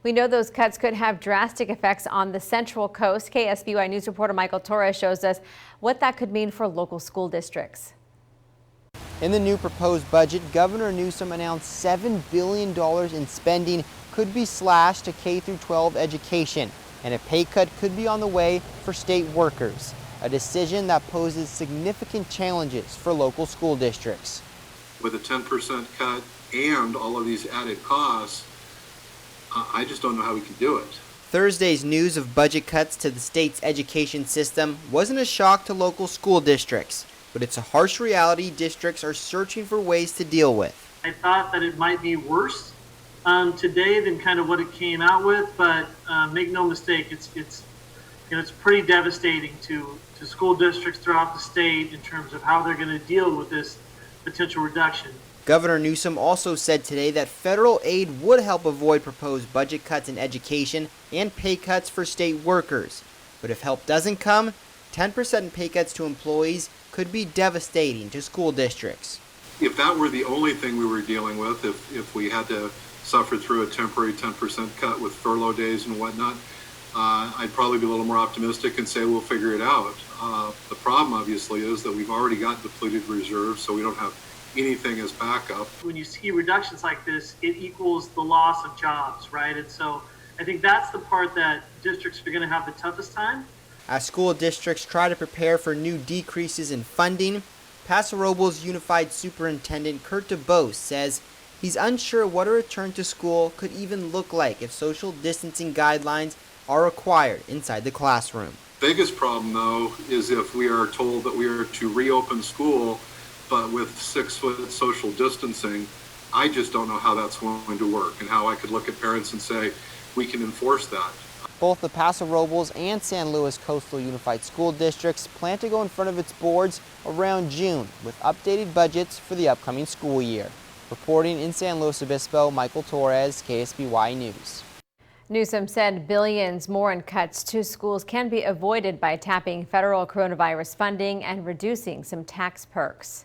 We know those cuts could have drastic effects on the Central Coast. KSBY News reporter Michael Torres shows us what that could mean for local school districts. In the new proposed budget, Governor Newsom announced $7 billion in spending could be slashed to K-12 education, and a pay cut could be on the way for state workers, a decision that poses significant challenges for local school districts. With a 10% cut and all of these added costs, I just don't know how we can do it. Thursday's news of budget cuts to the state's education system wasn't a shock to local school districts, but it's a harsh reality districts are searching for ways to deal with. I thought that it might be worse today than kind of what it came out with, but make no mistake, it's pretty devastating to school districts throughout the state in terms of how they're going to deal with this potential reduction. Governor Newsom also said today that federal aid would help avoid proposed budget cuts in education and pay cuts for state workers. But if help doesn't come, 10% pay cuts to employees could be devastating to school districts. If that were the only thing we were dealing with, if we had to suffer through a temporary 10% cut with furlough days and whatnot, I'd probably be a little more optimistic and say we'll figure it out. The problem obviously is that we've already got depleted reserves, so we don't have anything as backup. When you see reductions like this, it equals the loss of jobs, right? And so I think that's the part that districts are going to have the toughest time. As school districts try to prepare for new decreases in funding, Paso Robles Unified Superintendent Kurt DeBose says he's unsure what a return to school could even look like if social distancing guidelines are required inside the classroom. Biggest problem, though, is if we are told that we are to reopen school, but with 6-foot social distancing. I just don't know how that's going to work and how I could look at parents and say, we can enforce that. Both the Paso Robles and San Luis Coastal Unified School Districts plan to go in front of its boards around June with updated budgets for the upcoming school year. Reporting in San Luis Obispo, Michael Torres, KSBY News. Newsom said billions more in cuts to schools can be avoided by tapping federal coronavirus funding and reducing some tax perks.